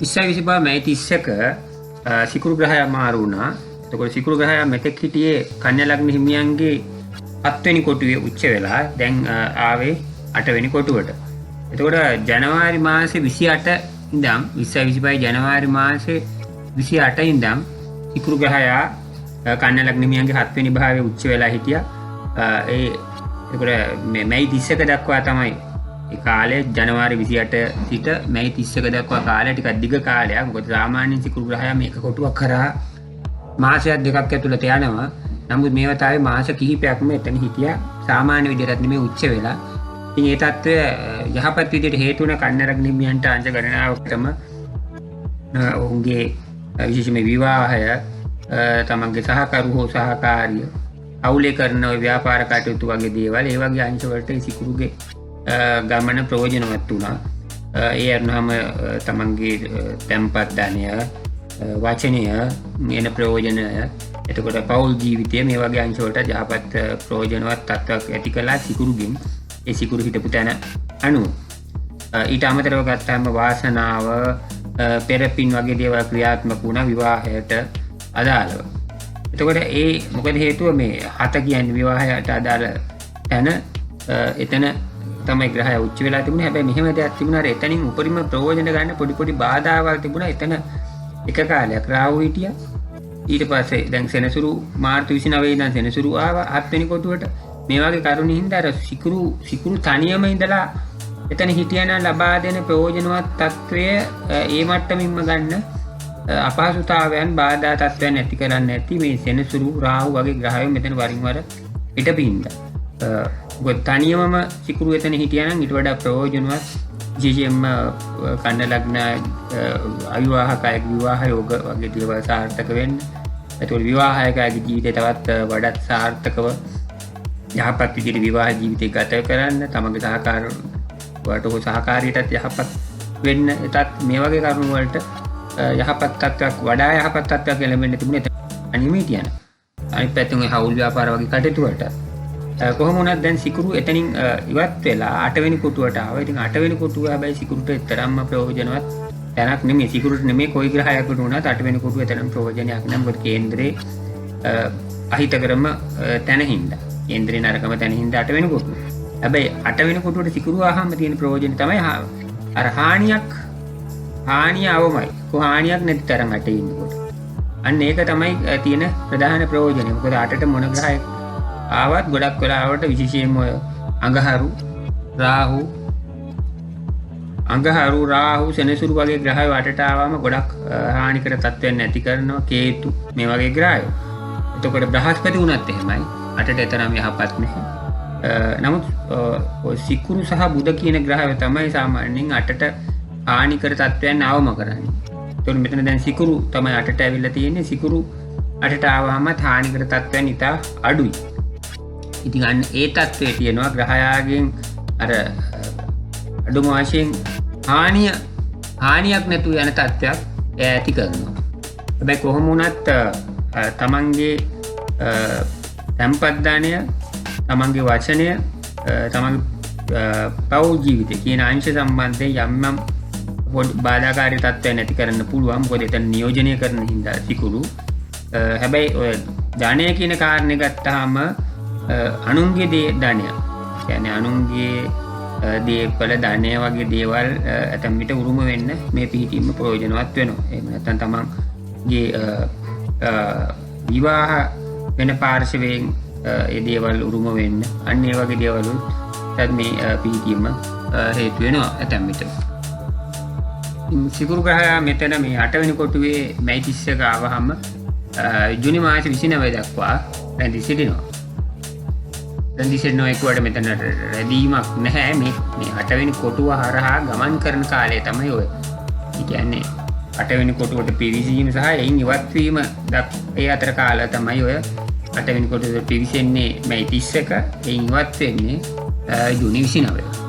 2025 මැයි 31 සිකුරු ග්‍රහය මාරු වුණා. එතකොට සිකුරු ග්‍රහය මෙතෙක් හිටියේ කන්‍යා ලග්න හිමියන්ගේ 7 වෙනි කොටුවේ උච්ච වෙලා දැන් ආවේ 8 වෙනි කොටුවට. එතකොට ජනවාරි මාසේ 28 ඉඳන් 2025 ජනවාරි මාසේ 28 ඉඳන් සිකුරු ග්‍රහය කන්‍යා ලග්න හිමියන්ගේ 7 වෙනි භාවයේ උච්ච වෙලා හිටියා. එතකොට මැයි 31 දක්වා තමයි ඒ කාලේ ජනවාරි 28 සිට මැයි 31 දක්වා කාලය ටිකක් දිග කාලයක්. මොකද සාමාන්‍යයෙන් සිකුරු ග්‍රහය මේක කොටුවක් කරා මාසයක් දෙකක් ඇතුළත යනවා. නමුත් මේ වතාවේ මාස කිහිපයක්ම එතන හිටියා. සාමාන්‍ය විදිහට නෙමෙයි උච්ච වෙලා. ඉතින් ඒ தත්ත්වය යහපත් විදිහට හේතු වුණ කන්‍යා ලග්න හිමියන්ට අංශ ගණනාවකටම ඔවුන්ගේ විශේෂයෙන්ම විවාහය, තමන්ගේ සහකරු හෝ සහකාරිය, අවුලේ කරන ව්‍යාපාර කටයුතු වගේ දේවල්, ඒ වගේ අංශ වලට සිකුරුගේ ගමන ප්‍රයෝජනවත් වුණා. ඒ අරනම තමන්ගේ තැන්පත් ධනය, වචනය, මේන ප්‍රයෝජනය, එතකොට පෞල් ජීවිතය, මේ වගේ අංශ වලට යහපත් ප්‍රයෝජනවත් තත්ත්වයක් ඇති කළා සිකුරුගෙන්. ඒ සිකුරු හිටපු තැන අනුව ඊට අමතරව ගත්තාම වාසනාව, පෙරපින් වගේ දේවල් ක්‍රියාත්මක වුණා විවාහයට අදාළව. එතකොට ඒ මොකද හේතුව මේ 7 කියන්නේ විවාහයට අදාළ තැන එතන තමයි ග්‍රහය උච්ච වෙලා තිබුණේ. හැබැයි මෙහෙම දෙයක් තිබුණා එතනින් උපරිම ප්‍රයෝජන ගන්න පොඩි බාධාවල් තිබුණා. එතන එක කාලයක් රාහු හිටියා. ඊට පස්සේ දැන් සෙනසුරු මාර්තු 29 ඉඳන් සෙනසුරු ආවා 7 වෙනි කොටුවට. මේ වගේ කරුණු හින්දා අර සිකුරු තනියම ඉඳලා එතන හිටියනම් ලබා දෙන ප්‍රයෝජනවත් තත්වය ඒ මට්ටමින්ම ගන්න අපහසුතාවයන්, බාධා තත්ත්වයන් ඇති කරන්නේ නැති මේ සෙනසුරු රාහු වගේ ග්‍රහයෝ මෙතන වරින් වර පිටපින්දා. මොකද තනියමම සිකුරු එතන හිටියනම් ඊට වඩා ප්‍රයෝජනවත්, විශේෂයෙන්ම කන්‍යා ලග්න අවිවාහකයෙක් විවාහ යෝග වගේ දේවල් සාර්ථක වෙන්න. ඒතකොට විවාහයකගේ ජීවිතය තවත් වඩාත් සාර්ථකව යහපත් විදිහට විවාහ ජීවිතය ගත කරන්න, තමගේ සහකාරවට හෝ සහකාරියටත් යහපත් වෙන්න. ඒතත් මේ වගේ කරුණු වලට යහපත් තත්ත්වයක්, වඩා යහපත් තත්ත්වයක් ලැබෙන්න තිබුණේ අනිමේ තියන. අනිත් පැත්තෙන් ඒ හවුල් ව්‍යාපාර වගේ කටයුතු වලට කොහොම වුණත් දැන් සිකුරු එතනින් ඉවත් වෙලා 8 වෙනි කොටුවට ආවා. ඉතින් 8 වෙනි කොටුව හැබැයි සිකුරුට තරම්ම ප්‍රයෝජනවත් තැනක් නෙමෙයි. සිකුරුට නෙමෙයි කොයි ග්‍රහයකට වුණත් 8 වෙනි කොටුව තරම් ප්‍රයෝජනයක් නැහැ. මොකද කේන්ද්‍රේ අහිතකරම තැන හින්දා, කේන්ද්‍රේ නරකම තැන හින්දා 8 වෙනි කොටුව. හැබැයි 8 වෙනි කොටුවට සිකුරු ආවම තියෙන ප්‍රයෝජන තමයි අර හානිය අවමයි. හානියක් නැති තරම් 8 ඉන්නකොට. අන්න ඒක තමයි තියෙන ප්‍රධාන ප්‍රයෝජනය. මොකද 8ට මොන ග්‍රහයක් ආවත් ගොඩක් වෙලාවට විශේෂයෙන්ම අඟහරු රාහු සෙනසුරු වගේ ග්‍රහයෝ 8ට ආවම ගොඩක් හානිකර තත්ත්වයන් නැති කරනවා. කේතු මේ වගේ ග්‍රහයෝ. එතකොට බ්‍රහස්පති වුණත් එහෙමයි. 8ට තරම් යහපත් නැහැ. නමුත් සිකුරු සහ බුධ කියන ග්‍රහයෝ තමයි සාමාන්‍යයෙන් 8ට හානිකර තත්ත්වයන් අවම කරන්නේ. එතකොට මෙතන දැන් සිකුරු තමයි 8ට ඇවිල්ලා තියෙන්නේ. සිකුරු 8ට ආවම හානිකර තත්ත්වයන් ඉතා අඩුයි. ඉතින් අන්න ඒ තත්ත්වයේ තියෙනවා ග්‍රහයාගෙන් අර අඩුම වශයෙන් හානියක් නැතුව යන තත්ත්වයක් ඇති කරනවා. හැබැයි කොහොම වුණත් තමන්ගේ තැන්පත් ධනය, තමන්ගේ වචනය, තමන්ගේ පෞල් ජීවිතය කියන අංශ සම්බන්ධයෙන් යම් බාධාකාරී තත්ත්වයන් නැති කරන්න පුළුවන්. මොකද එතන නියෝජනය කරන හින්දා සිකුරු. හැබැයි ඔය ධනය කියන කාරණේ ගත්තාම අනුන්ගේ ධනය, කියන්නේ අනුන්ගේ දේපල ධනය වගේ දේවල් ඇතැම් විට උරුම වෙන්න මේ පිහිටීම ප්‍රයෝජනවත් වෙනවා. එහෙම නැත්නම් තමන්ගේ විවාහ වෙන පාර්ශවයෙන් ඒ දේවල් උරුම වෙන්න, අන්න ඒ වගේ දේවල් මේ පිහිටීම හේතු වෙනවා ඇතැම් විට. සිකුරු ග්‍රහය මෙතන මේ 8 වෙනි කොටුවේ මැයි 31 ආවහම ජූනි මාස 29 දක්වා රැඳී සිටිනවා. එක්වට මෙතන රැඳීමක් නැහැ. මේ 8 වෙනි කොටුව හරහා ගමන් කරන කාලය තමයි ඔය. ඒ කියන්නේ 8 වෙනි කොටුවට පිවිසීම සහ එයින් ඉවත් වීම ඒ අතර කාලය තමයි ඔය 8 වෙනි කොටුවට පිවිසෙන්නේ මැයි 31, එයින් ඉවත් වෙන්නේ ජූනි 29.